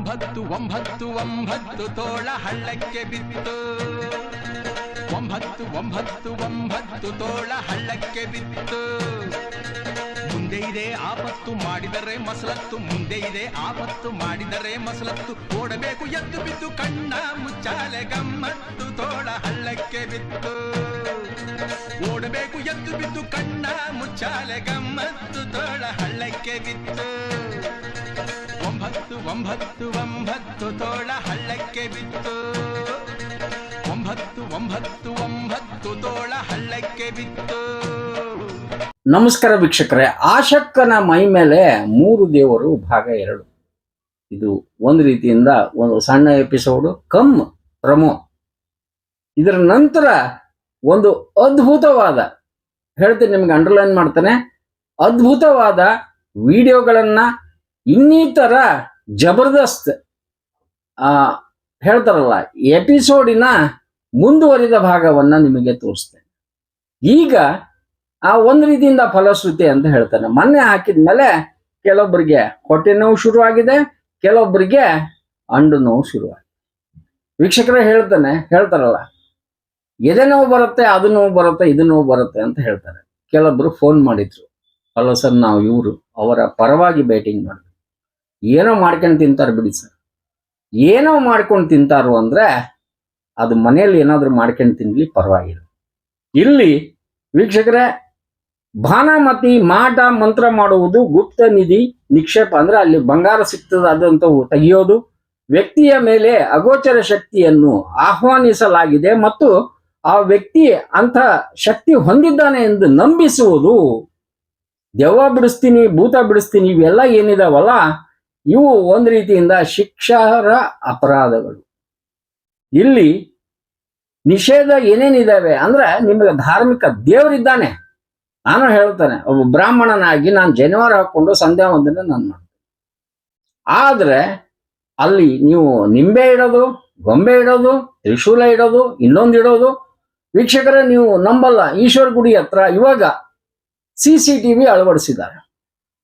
ಒಂಬತ್ತು ಒಂಬತ್ತು ಒಂಬತ್ತು ತೋಳ ಹಳ್ಳಕ್ಕೆ ಬಿತ್ತು. ಒಂಬತ್ತು ಒಂಬತ್ತು ಒಂಬತ್ತು ತೋಳ ಹಳ್ಳಕ್ಕೆ ಬಿತ್ತು. ಮುಂದೆ ಇದೆ ಆಪತ್ತು ಮಾಡಿದರೆ ಮಸಲತ್ತು, ಮುಂದೆ ಇದೆ ಆಪತ್ತು ಮಾಡಿದರೆ ಮಸಲತ್ತು. ಓಡಬೇಕು ಎದ್ದು ಬಿದ್ದು ಕಣ್ಣ ಮುಚ್ಚಾಲೆ ಗಮ್ಮತ್ತು ತೋಳ ಹಳ್ಳಕ್ಕೆ ಬಿತ್ತು. ಓಡಬೇಕು ಎದ್ದು ಬಿದ್ದು ಕಣ್ಣ ಮುಚ್ಚಾಲೆ ಗಮ್ಮತ್ತು ತೋಳ ಹಳ್ಳಕ್ಕೆ ಬಿತ್ತು. ಒಂಬತ್ತು ಒಂಬತ್ತು ಒಂಬತ್ತು ತೋಳ ಹಳ್ಳಕ್ಕೆ ಬಿತ್ತು. ಒಂಬತ್ತು ಒಂಬತ್ತು ಒಂಬತ್ತು ತೋಳ ಹಳ್ಳಕ್ಕೆ ಬಿತ್ತು. ನಮಸ್ಕಾರ ವೀಕ್ಷಕರೇ, ಆಶಕ್ಕನ ಮೈ ಮೇಲೆ 3 ದೇವರು ಭಾಗ 2. ಇದು ಒಂದು ರೀತಿಯಿಂದ ಒಂದು ಸಣ್ಣ ಎಪಿಸೋಡು ಕಮ್ ಪ್ರಮೋ. ಇದರ ನಂತರ ಒಂದು ಅದ್ಭುತವಾದ, ಹೇಳ್ತೀನಿ ನಿಮ್ಗೆ ಅಂಡರ್ಲೈನ್ ಮಾಡ್ತಾನೆ, ಅದ್ಭುತವಾದ ವಿಡಿಯೋಗಳನ್ನ ಇನ್ನಿತರ ಜಬರ್ದಸ್ತ್ ಹೇಳ್ತಾರಲ್ಲ ಎಪಿಸೋಡಿನ ಮುಂದುವರಿದ ಭಾಗವನ್ನ ನಿಮಗೆ ತೋರಿಸ್ತೇನೆ. ಈಗ ಆ ಒಂದು ರೀತಿಯಿಂದ ಫಲಶ್ರುತಿ ಅಂತ ಹೇಳ್ತಾನೆ. ಮೊನ್ನೆ ಹಾಕಿದ್ಮೇಲೆ ಕೆಲವೊಬ್ಬರಿಗೆ ಹೊಟ್ಟೆ ನೋವು ಶುರುವಾಗಿದೆ, ಕೆಲವೊಬ್ಬರಿಗೆ ಅಂಡು ನೋವು ಶುರುವಾಗಿದೆ. ವೀಕ್ಷಕರೇ ಹೇಳ್ತಾರಲ್ಲ ಎದೆ ನೋವು ಬರುತ್ತೆ, ಅದು ನೋವು ಬರುತ್ತೆ, ಇದು ನೋವು ಬರುತ್ತೆ ಅಂತ ಹೇಳ್ತಾರೆ. ಕೆಲವೊಬ್ರು ಫೋನ್ ಮಾಡಿದ್ರು, ಹಲೋ ಸರ್, ನಾವು ಇವರು ಅವರ ಪರವಾಗಿ ಬ್ಯಾಟಿಂಗ್ ಮಾಡಿದ್ರು. ಏನೋ ಮಾಡ್ಕೊಂಡು ತಿಂತಾರೆ ಬಿಡಿ ಸರ್. ಏನೋ ಮಾಡ್ಕೊಂಡು ತಿಂತಾರು ಅಂದ್ರೆ ಅದು ಮನೆಯಲ್ಲಿ ಏನಾದ್ರು ಮಾಡ್ಕೊಂಡು ತಿನ್ಲಿ, ಪರವಾಗಿಲ್ಲ. ಇಲ್ಲಿ ವೀಕ್ಷಕರೇ, ಭಾನಾಮತಿ ಮಾಟ ಮಂತ್ರ ಮಾಡುವುದು, ಗುಪ್ತ ನಿಧಿ ನಿಕ್ಷೇಪ ಅಂದ್ರೆ ಅಲ್ಲಿ ಬಂಗಾರ ಸಿಗ್ತದೆ ಅದಂತ ತೆಗೆಯೋದು, ವ್ಯಕ್ತಿಯ ಮೇಲೆ ಅಗೋಚರ ಶಕ್ತಿಯನ್ನು ಆಹ್ವಾನಿಸಲಾಗಿದೆ ಮತ್ತು ಆ ವ್ಯಕ್ತಿ ಅಂತ ಶಕ್ತಿ ಹೊಂದಿದ್ದಾನೆ ಎಂದು ನಂಬಿಸುವುದು, ದೆವ್ವ ಬಿಡಿಸ್ತೀನಿ, ಭೂತ ಬಿಡಿಸ್ತೀನಿ, ಇವೆಲ್ಲ ಏನಿದಾವಲ್ಲ ಇವು ಒಂದು ರೀತಿಯಿಂದ ಶಿಕ್ಷಾರ್ಹ ಅಪರಾಧಗಳು. ಇಲ್ಲಿ ನಿಷೇಧ ಏನೇನಿದಾವೆ ಅಂದ್ರೆ ನಿಮಗೆ ಧಾರ್ಮಿಕ ದೇವರಿದ್ದಾನೆ. ನಾನು ಹೇಳ್ತಾನೆ, ಒಬ್ಬ ಬ್ರಾಹ್ಮಣನಾಗಿ ನಾನು ಜನಿವಾರ ಹಾಕೊಂಡು ಸಂಧ್ಯಾ ವಂದನೆ ನಾನು ಮಾಡ್ತೇನೆ. ಆದ್ರೆ ಅಲ್ಲಿ ನೀವು ನಿಂಬೆ ಇಡೋದು, ಗೊಂಬೆ ಇಡೋದು, ತ್ರಿಶೂಲ ಇಡೋದು, ಇನ್ನೊಂದು ಇಡೋದು, ವೀಕ್ಷಕರೇ ನೀವು ನಂಬಲ್ಲ, ಈಶ್ವರ ಗುಡಿ ಹತ್ರ ಇವಾಗ CCTV ಅಳವಡಿಸಿದ್ದಾರೆ.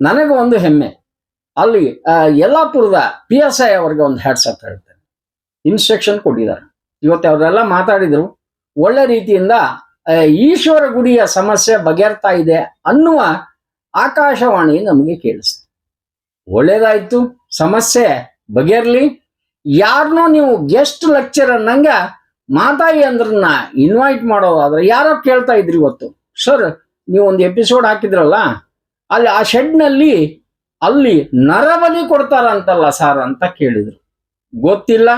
ನನಗೆ ಒಂದು ಹೆಮ್ಮೆ, ಅಲ್ಲಿ ಯಲ್ಲಾಪುರದ PSI ಅವ್ರಿಗೆ ಒಂದು ಹ್ಯಾಟ್ಸಪ್ ಹೇಳ್ತೇನೆ. ಇನ್ಸ್ಟ್ರಕ್ಷನ್ ಕೊಟ್ಟಿದ್ದಾರೆ. ಇವತ್ತು ಅವರೆಲ್ಲ ಮಾತಾಡಿದ್ರು, ಒಳ್ಳೆ ರೀತಿಯಿಂದ ಈಶ್ವರ ಗುಡಿಯ ಸಮಸ್ಯೆ ಬಗೆಹರ್ತಾ ಇದೆ ಅನ್ನುವ ಆಕಾಶವಾಣಿ ನಮಗೆ ಕೇಳಿಸ್ತು. ಒಳ್ಳೇದಾಯ್ತು, ಸಮಸ್ಯೆ ಬಗೆಹರ್ಲಿ. ಯಾರನ್ನೋ ನೀವು ಗೆಸ್ಟ್ ಲೆಕ್ಚರ್ ಅನ್ನಂಗ ಮಾತಾಯಿ ಅಂದ್ರನ್ನ ಇನ್ವೈಟ್ ಮಾಡೋದಾದ್ರೆ ಯಾರೋ ಕೇಳ್ತಾ ಇದ್ರಿ ಇವತ್ತು, ಸರ್ ನೀವು ಒಂದು ಎಪಿಸೋಡ್ ಹಾಕಿದ್ರಲ್ಲ ಅಲ್ಲಿ ಆ ಶೆಡ್ನಲ್ಲಿ ಅಲ್ಲಿ ನರಬಲಿ ಕೊಡ್ತಾರಂತಲ್ಲ ಸರ್ ಅಂತ ಕೇಳಿದ್ರು. ಗೊತ್ತಿಲ್ಲ,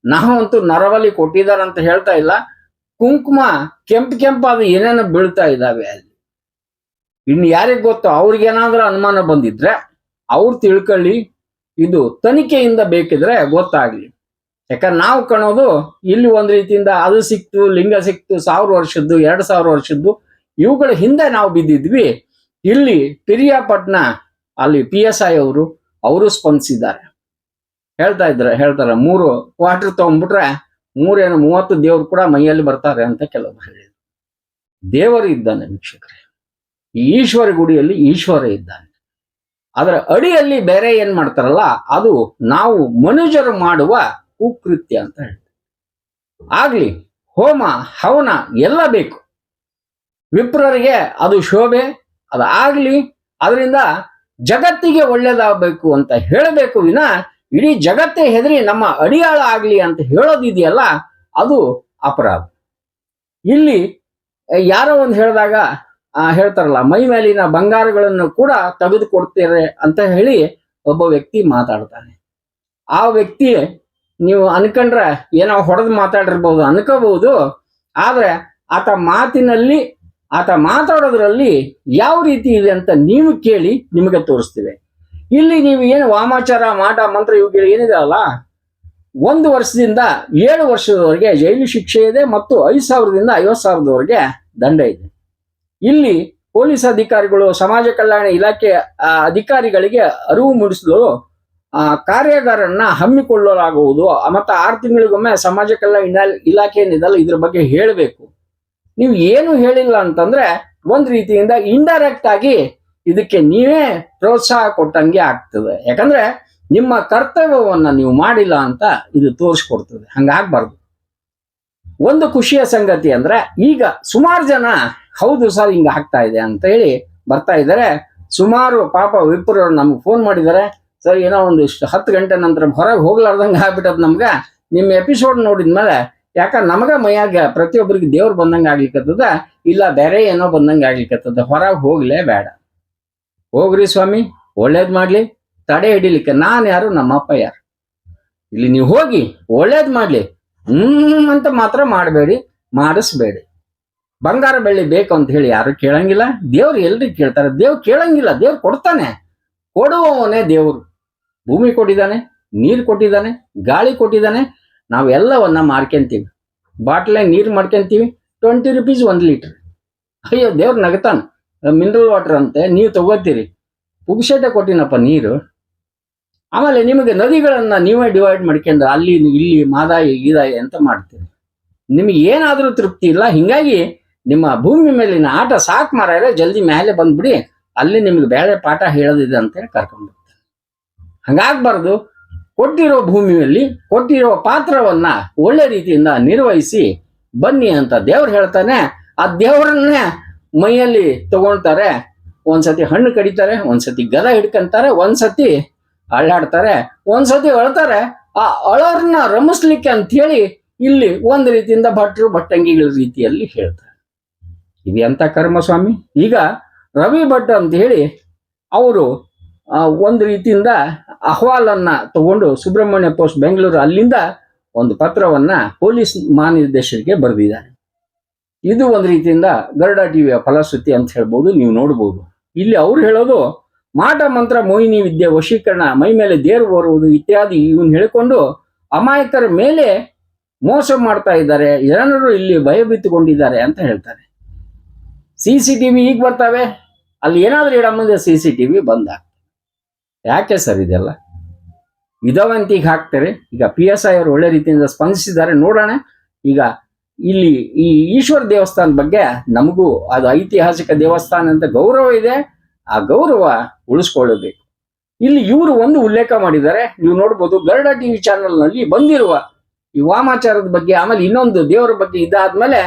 ನಾವಂತೂ ನರಬಲಿ ಕೊಟ್ಟಿದಾರಂತ ಹೇಳ್ತಾ ಇಲ್ಲ. ಕುಂಕುಮ ಕೆಂಪಾದ ಏನೇನೋ ಬೀಳ್ತಾ ಇದ್ದಾವೆ ಅಲ್ಲಿ. ಇನ್ನು ಯಾರಿಗೆ ಗೊತ್ತೋ, ಅವ್ರಿಗೇನಾದ್ರೂ ಅನುಮಾನ ಬಂದಿದ್ರೆ ಅವ್ರು ತಿಳ್ಕೊಳ್ಳಿ, ಇದು ತನಿಖೆಯಿಂದ ಬೇಕಿದ್ರೆ ಗೊತ್ತಾಗ್ಲಿ. ಯಾಕಂದ್ರೆ ನಾವು ಕಾಣೋದು ಇಲ್ಲಿ ಒಂದು ರೀತಿಯಿಂದ ಅದು ಸಿಕ್ತು, ಲಿಂಗ ಸಿಕ್ತು, 1000 ವರ್ಷದ್ದು, 2000 ವರ್ಷದ್ದು, ಇವುಗಳ ಹಿಂದೆ ನಾವು ಬಿದ್ದಿದ್ವಿ. ಇಲ್ಲಿ ಪಿರಿಯಾಪಟ್ನ ಅಲ್ಲಿ PSI ಅವರು ಸ್ಪಂದಿಸಿದ್ದಾರೆ. ಹೇಳ್ತಾರೆ 3 ಕ್ವಾರ್ಟರ್ ತಗೊಂಡ್ಬಿಟ್ರೆ 30 ದೇವ್ರು ಕೂಡ ಮೈಯಲ್ಲಿ ಬರ್ತಾರೆ ಅಂತ ಕೆಲವರು ಹೇಳಿದ್ರು. ದೇವರು ಇದ್ದಾನೆ ವೀಕ್ಷಕರೇ, ಈ ಈಶ್ವರ ಗುಡಿಯಲ್ಲಿ ಈಶ್ವರ ಇದ್ದಾನೆ. ಅದರ ಅಡಿಯಲ್ಲಿ ಬೇರೆ ಏನ್ ಮಾಡ್ತಾರಲ್ಲ ಅದು ನಾವು ಮನುಜರು ಮಾಡುವ ಕುಕೃತ್ಯ ಅಂತ ಹೇಳ್ತಾರೆ. ಆಗ್ಲಿ ಹೋಮ ಹವನ ಎಲ್ಲ ಬೇಕು, ವಿಪ್ರರಿಗೆ ಅದು ಶೋಭೆ, ಅದು ಆಗ್ಲಿ, ಅದರಿಂದ ಜಗತ್ತಿಗೆ ಒಳ್ಳೇದಾಗಬೇಕು ಅಂತ ಹೇಳಬೇಕು ವಿನ ಇಡೀ ಜಗತ್ತೇ ಹೆದರಿ ನಮ್ಮ ಅಡಿಯಾಳ ಆಗ್ಲಿ ಅಂತ ಹೇಳೋದಿದೆಯಲ್ಲ ಅದು ಅಪರಾಧ. ಇಲ್ಲಿ ಯಾರೋ ಒಂದು ಹೇಳಿದಾಗ ಹೇಳ್ತಾರಲ್ಲ, ಮೈ ಮೇಲಿನ ಬಂಗಾರಗಳನ್ನು ಕೂಡ ತೆಗೆದು ಕೊಡ್ತೀರಿ ಅಂತ ಹೇಳಿ ಒಬ್ಬ ವ್ಯಕ್ತಿ ಮಾತಾಡ್ತಾನೆ. ಆ ವ್ಯಕ್ತಿ ನೀವು ಅನ್ಕೊಂಡ್ರೆ ಏನೋ ಹೊಡೆದು ಮಾತಾಡಿರ್ಬೋದು ಅನ್ಕೋಬಹುದು, ಆದ್ರೆ ಆತ ಮಾತಾಡೋದ್ರಲ್ಲಿ ಯಾವ ರೀತಿ ಇದೆ ಅಂತ ನೀವು ಕೇಳಿ ನಿಮಗೆ ತೋರಿಸ್ತೀವಿ. ಇಲ್ಲಿ ನೀವು ಏನು ವಾಮಾಚಾರ ಮಾಟ ಮಂತ್ರ ಇವುಗಳು ಏನಿದೆ ಅಲ್ಲ, 1 ವರ್ಷದಿಂದ 7 ವರ್ಷದವರೆಗೆ ಜೈಲು ಶಿಕ್ಷೆ ಇದೆ ಮತ್ತು 5,000ದಿಂದ 50,000ದವರೆಗೆ ದಂಡ ಇದೆ. ಇಲ್ಲಿ ಪೊಲೀಸ್ ಅಧಿಕಾರಿಗಳು, ಸಮಾಜ ಕಲ್ಯಾಣ ಇಲಾಖೆ ಅಧಿಕಾರಿಗಳಿಗೆ ಅರಿವು ಮೂಡಿಸಲು ಕಾರ್ಯಾಗಾರನ್ನ ಹಮ್ಮಿಕೊಳ್ಳಲಾಗುವುದು ಮತ್ತು 6 ತಿಂಗಳಿಗೊಮ್ಮೆ ಸಮಾಜ ಕಲ್ಯಾಣ ಇಲಾಖೆ ಏನಿದಲ್ಲ ಇದ್ರ ಬಗ್ಗೆ ಹೇಳಬೇಕು. ನೀವು ಏನು ಹೇಳಿಲ್ಲ ಅಂತಂದ್ರೆ ಒಂದ್ ರೀತಿಯಿಂದ ಇಂಡೈರೆಕ್ಟ್ ಆಗಿ ಇದಕ್ಕೆ ನೀವೇ ಪ್ರೋತ್ಸಾಹ ಕೊಟ್ಟಂಗೆ ಆಗ್ತದೆ. ಯಾಕಂದ್ರೆ ನಿಮ್ಮ ಕರ್ತವ್ಯವನ್ನ ನೀವು ಮಾಡಿಲ್ಲ ಅಂತ ಇದು ತೋರಿಸ್ಕೊಡ್ತದೆ. ಹಂಗಾಗ್ಬಾರ್ದು. ಒಂದು ಖುಷಿಯ ಸಂಗತಿ ಅಂದ್ರೆ ಈಗ ಸುಮಾರು ಜನ ಹೌದು ಸರ್ ಹಿಂಗ ಆಗ್ತಾ ಇದೆ ಅಂತ ಹೇಳಿ ಬರ್ತಾ ಇದ್ದಾರೆ. ಸುಮಾರು ಪಾಪ ವಿಪ್ರರು ನಮ್ಗೆ ಫೋನ್ ಮಾಡಿದ್ದಾರೆ, ಸರ್ ಏನೋ ಒಂದು 10 ಗಂಟೆ ನಂತರ ಹೊರಗೆ ಹೋಗ್ಲಾರ್ದಂಗೆ ಆಗ್ಬಿಟ್ಟದ್ ನಮ್ಗೆ ನಿಮ್ಮ ಎಪಿಸೋಡ್ ನೋಡಿದ್ಮೇಲೆ. ಯಾಕಂದ್ರೆ ನಮಗ ಮೈಯಾಗ ಪ್ರತಿಯೊಬ್ಬರಿಗೆ ದೇವ್ರು ಬಂದಂಗೆ ಆಗ್ಲಿಕ್ಕತ್ತದ, ಇಲ್ಲ ಬೇರೆ ಏನೋ ಬಂದಂಗೆ ಆಗ್ಲಿಕ್ಕತ್ತದ, ಹೊರಗೆ ಹೋಗ್ಲೇ ಬೇಡ. ಹೋಗ್ರಿ ಸ್ವಾಮಿ, ಒಳ್ಳೇದ್ ಮಾಡ್ಲಿ, ತಡೆ ಹಿಡಿಲಿಕ್ಕೆ ನಾನು ಯಾರು, ನಮ್ಮಪ್ಪ ಯಾರು? ಇಲ್ಲಿ ನೀವು ಹೋಗಿ ಒಳ್ಳೇದ್ ಮಾಡ್ಲಿ, ಅಂತ ಮಾತ್ರ ಮಾಡಬೇಡಿ, ಮಾಡಿಸ್ಬೇಡಿ. ಬಂಗಾರ ಬೆಳ್ಳಿ ಬೇಕು ಅಂತ ಹೇಳಿ ಯಾರು ಕೇಳಂಗಿಲ್ಲ. ದೇವ್ರು ಎಲ್ರಿಗೂ ಕೇಳ್ತಾರೆ, ದೇವ್ರು ಕೇಳಂಗಿಲ್ಲ, ದೇವ್ರು ಕೊಡ್ತಾನೆ. ಕೊಡುವವನೇ ದೇವ್ರು. ಭೂಮಿ ಕೊಟ್ಟಿದ್ದಾನೆ, ನೀರು ಕೊಟ್ಟಿದ್ದಾನೆ, ಗಾಳಿ ಕೊಟ್ಟಿದ್ದಾನೆ. ನಾವೆಲ್ಲವನ್ನ ಮಾರ್ಕೊಂತೀವಿ, ಬಾಟ್ಲೆ ನೀರು ಮಾಡ್ಕೊಂತೀವಿ, 20 ರೂಪೀಸ್ 1 ಲೀಟರ್. ಅಯ್ಯೋ ದೇವ್ರು ನಗತಾನ. ಮಿನರಲ್ ವಾಟರ್ ಅಂತೆ ನೀವು ತಗೋತೀರಿ, ಪುಗ್ಸೆಟೆ ಕೊಟ್ಟಿನಪ್ಪ ನೀರು. ಆಮೇಲೆ ನಿಮಗೆ ನದಿಗಳನ್ನ ನೀವೇ ಡಿವೈಡ್ ಮಾಡ್ಕೊಂಡು ಅಲ್ಲಿ ಇಲ್ಲಿ ಮಾದಾಯಿ ಗೀದಾಯಿ ಅಂತ ಮಾಡ್ತೀರಿ. ನಿಮಗೆ ಏನಾದ್ರೂ ತೃಪ್ತಿ ಇಲ್ಲ. ಹಿಂಗಾಗಿ ನಿಮ್ಮ ಭೂಮಿ ಮೇಲಿನ ಆಟ ಸಾಕು ಮಾರಾಯ, ಜಲ್ದಿ ಮೇಲೆ ಬಂದ್ಬಿಡಿ, ಅಲ್ಲಿ ನಿಮ್ಗೆ ಬೇರೆ ಪಾಠ ಹೇಳೋದಿದೆ ಅಂತೇಳಿ ಕರ್ಕೊಂಡ್ಬಿಡ್ತಾರೆ. ಹಂಗಾಗ್ಬಾರ್ದು. ಕೊಟ್ಟಿರೋ ಭೂಮಿಯಲ್ಲಿ ಕೊಟ್ಟಿರೋ ಪಾತ್ರವನ್ನ ಒಳ್ಳೆ ರೀತಿಯಿಂದ ನಿರ್ವಹಿಸಿ ಬನ್ನಿ ಅಂತ ದೇವ್ರು ಹೇಳ್ತಾನೆ. ಆ ದೇವರನ್ನೇ ಮೈಯಲ್ಲಿ ತಗೊಳ್ತಾರೆ. ಒಂದ್ಸತಿ ಹಣ್ಣು ಕಡಿತಾರೆ, ಒಂದ್ಸತಿ ಗದ ಹಿಡ್ಕೊಂತಾರೆ, ಒಂದ್ಸತಿ ಅಳ್ಳಾಡ್ತಾರೆ, ಒಂದ್ಸತಿ ಅಳ್ತಾರೆ. ಆ ಅಳೋರ್ನ ರಮಿಸ್ಲಿಕ್ಕೆ ಅಂತ ಹೇಳಿ ಇಲ್ಲಿ ಒಂದು ರೀತಿಯಿಂದ ಭಟ್ರು ಭಟ್ಟಂಗಿಗಳ ರೀತಿಯಲ್ಲಿ ಹೇಳ್ತಾರೆ. ಇದು ಎಂತ ಕರ್ಮ ಸ್ವಾಮಿ. ಈಗ ರವಿ ಭಟ್ ಅಂತ ಹೇಳಿ ಅವರು ಒಂದು ರೀತಿಯಿಂದ ಅಹವಾಲನ್ನ ತಗೊಂಡು ಸುಬ್ರಹ್ಮಣ್ಯ ಪೋಸ್ಟ್ ಬೆಂಗಳೂರು ಅಲ್ಲಿಂದ ಒಂದು ಪತ್ರವನ್ನ ಪೊಲೀಸ್ ಮಹಾನಿರ್ದೇಶಕರಿಗೆ ಬರೆದಿದ್ದಾರೆ. ಇದು ಒಂದು ರೀತಿಯಿಂದ ಗರುಡ ಟಿವಿಯ ಫಲಶ್ರುತಿ ಅಂತ ಹೇಳ್ಬೋದು, ನೀವು ನೋಡ್ಬೋದು. ಇಲ್ಲಿ ಅವ್ರು ಹೇಳೋದು ಮಾಟ ಮಂತ್ರ, ಮೋಹಿನಿ ವಿದ್ಯೆ, ವಶೀಕರಣ, ಮೈ ಮೇಲೆ ದೇರು ಬರುವುದು ಇತ್ಯಾದಿ ಇವನ್ ಹೇಳ್ಕೊಂಡು ಅಮಾಯಕರ ಮೇಲೆ ಮೋಸ ಮಾಡ್ತಾ ಇದ್ದಾರೆ, ಜನರು ಇಲ್ಲಿ ಭಯಭೀತುಕೊಂಡಿದ್ದಾರೆ ಅಂತ ಹೇಳ್ತಾರೆ. CCTV ಈಗ ಬರ್ತಾವೆ, ಅಲ್ಲಿ ಏನಾದ್ರೂ ಇಡ ಮುಂದೆ CCTV ಬಂದ. ಯಾಕೆ ಸರ್ ಇದೆಲ್ಲ? ಇದಾವಂತ ಈಗ ಹಾಕ್ತಾರೆ. ಈಗ PSI ಅವರು ಒಳ್ಳೆ ರೀತಿಯಿಂದ ಸ್ಪಂದಿಸಿದ್ದಾರೆ, ನೋಡೋಣ. ಈಗ ಇಲ್ಲಿ ಈ ಈಶ್ವರ ದೇವಸ್ಥಾನ ಬಗ್ಗೆ ನಮಗೂ ಅದು ಐತಿಹಾಸಿಕ ದೇವಸ್ಥಾನ ಅಂತ ಗೌರವ ಇದೆ, ಆ ಗೌರವ ಉಳಿಸ್ಕೊಳ್ಳಬೇಕು. ಇಲ್ಲಿ ಇವರು ಒಂದು ಉಲ್ಲೇಖ ಮಾಡಿದ್ದಾರೆ, ನೀವು ನೋಡ್ಬೋದು. ಗರುಡ TV ಚಾನೆಲ್ ನಲ್ಲಿ ಬಂದಿರುವ ಈ ವಾಮಾಚಾರದ ಬಗ್ಗೆ, ಆಮೇಲೆ ಇನ್ನೊಂದು ದೇವರ ಬಗ್ಗೆ ಇದಾದ್ಮೇಲೆ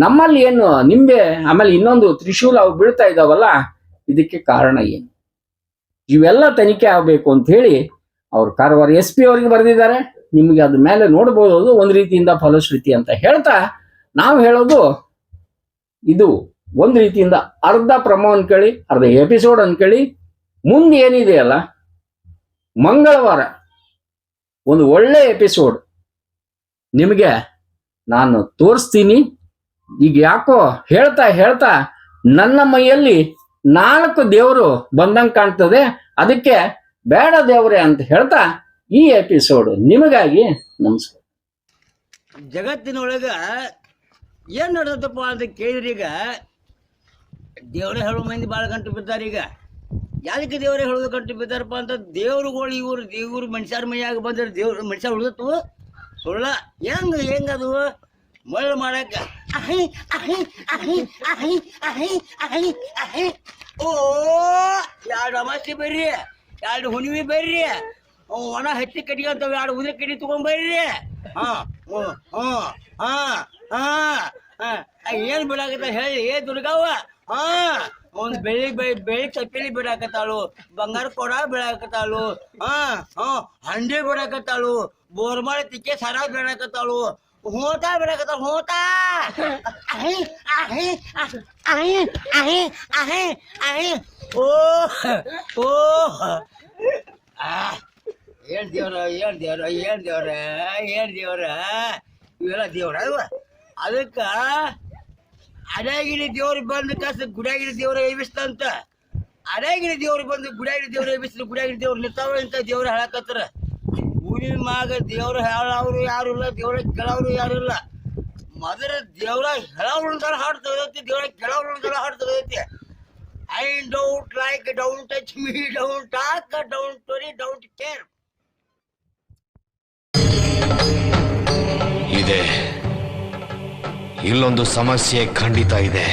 ನಮ್ಮಲ್ಲಿ ಏನು ನಿಂಬೆ, ಆಮೇಲೆ ಇನ್ನೊಂದು ತ್ರಿಶೂಲ ಅವು ಬೀಳ್ತಾ ಇದಾವಲ್ಲ, ಇದಕ್ಕೆ ಕಾರಣ ಏನು? ಇವೆಲ್ಲ ತನಿಖೆ ಆಗ್ಬೇಕು ಅಂತ ಹೇಳಿ ಅವ್ರು ಕಾರವಾರ SP ಅವರಿಗೆ ಬರೆದಿದ್ದಾರೆ. ನಿಮ್ಗೆ ಅದ್ರ ಮೇಲೆ ನೋಡ್ಬೋದು, ಅದು ಒಂದು ರೀತಿಯಿಂದ ಫಲಶ್ರುತಿ ಅಂತ ಹೇಳ್ತಾ ನಾವು ಹೇಳೋದು, ಇದು ಒಂದು ರೀತಿಯಿಂದ ಅರ್ಧ ಪ್ರಮೋ ಅನ್ಕೇಳಿ, ಅರ್ಧ ಎಪಿಸೋಡ್ ಅನ್ಕೇಳಿ. ಮುಂದೆ ಏನಿದೆಯಲ್ಲ, ಮಂಗಳವಾರ ಒಂದು ಒಳ್ಳೆ ಎಪಿಸೋಡ್ ನಿಮಗೆ ನಾನು ತೋರಿಸ್ತೀನಿ. ಈಗ ಯಾಕೋ ಹೇಳ್ತಾ ಹೇಳ್ತಾ ನನ್ನ ಮೈಯಲ್ಲಿ 4 ದೇವರು ಬಂದಂಗೆ ಕಾಣ್ತದೆ, ಅದಕ್ಕೆ ಬೇಡ ದೇವ್ರೆ ಅಂತ ಹೇಳ್ತಾ ಈ ಎಪಿಸೋಡ್ ನಿಮಗಾಗಿ ನಮಸ್ಕಾರ. ಜಗತ್ತಿನೊಳಗ ಏನ್ ನಡೆದಪ್ಪ ಅಂತ ಕೇಳಿದ್ರಿ. ಈಗ ದೇವ್ರೇ ಹೇಳೋ ಮಂದಿ ಭಾಳ ಗಂಟು ಬಿದ್ದಾರೆ. ಈಗ ಯಾದಕ್ಕೆ ದೇವರೇ ಹೇಳೋದು ಗಂಟು ಬಿದ್ದಾರಪ್ಪ ಅಂತ, ದೇವ್ರುಗಳು ಇವ್ರು ಮನುಷ್ಯರ ಮೈಯಾಗ ಬಂದ್ರೆ ದೇವ್ರು ಮನುಷ್ಯ ಉಳಿದತ್ತು ಸುಳ್ಳ. ಹೆಂಗದು ಮಳ್ಳ ಮಾಡಕ್ಕ ಓ 2 ಅಮಾಸಿ ಬರ್ರಿ, 2 ಹುಣ್ಣಿಮೆ ಬರ್ರಿ, ಒಣ ಹತ್ತಿ ಕಟ್ಟಿಗೆ ಅಂತ 2 ಉದ್ರ ಕಡಿ ತಗೊಂಡ್ಬರ್ರಿ. ಏನ್ ಬಿಡಾಕತ್ತ ಹೇಳಿ ದುರ್ಗವ್ವ? ಒಂದ್ ಬೆಳಿ ಚಪ್ಪಲಿ ಬಿಡಾಕತ್ತಾಳು, ಬಂಗಾರ ಕೊಡ ಬಿಡಾಕತ್ತಾಳು, ಹಂಡಿ ಬಿಡಾಕತ್ತಾಳು, ಬೋರ್ಮಾಳ ತಿಕ್ಕೆ ಸರ ಬಿಡಾಕತ್ತಾಳು, ಹೋತಾ ಬಿಡಾಕತ್ತಾಳು, ಹೋತಾ. ಏನ್ ದೇವ್ರ ಇವೆಲ್ಲ ದೇವ್ರ ಅದಕ್ಕ ಅಡಗಿನ ದೇವ್ರು ಬಂದ ಕಾಸ ಗುಡಿಯಾಗಿನ ದೇವ್ರ ಎಬ್ಬಿಸ್ತಂತ. ಅಡಗಿನ ದೇವ್ರು ಬಂದು ಗುಡಿಯಾಗಿನ ದೇವ್ರ ಎಬ್ಬಿಸಿದ್ರು, ಗುಡಿಯಾಗಿನ ದೇವ್ರು ನಿಂತಾವ ಅಂತ ದೇವ್ರ ಹೇಳಕತ್ತಾರ. ಭೂಮಿ ಮ್ಯಾಗ ದೇವ್ರ ಹೇಳವ್ರು ಯಾರು ಇಲ್ಲ, ದೇವ್ರ ಕೆಳವ್ರು ಯಾರು ಇಲ್ಲ. ಮೊದಲ ದೇವ್ರ ಹೇಳವ್ರ ಹಾಡು ತೆಗೆದೈತಿ, ದೇವ್ರ ಕೆಳವ್ರ ಹಾಡು ತೆಗೆದೈತಿ. I don't like, don't touch me, don't talk, don't worry, don't care. ಇದೆ, ಇಲ್ಲೊಂದು ಸಮಸ್ಯೆ ಖಂಡಿತ ಇದೆ.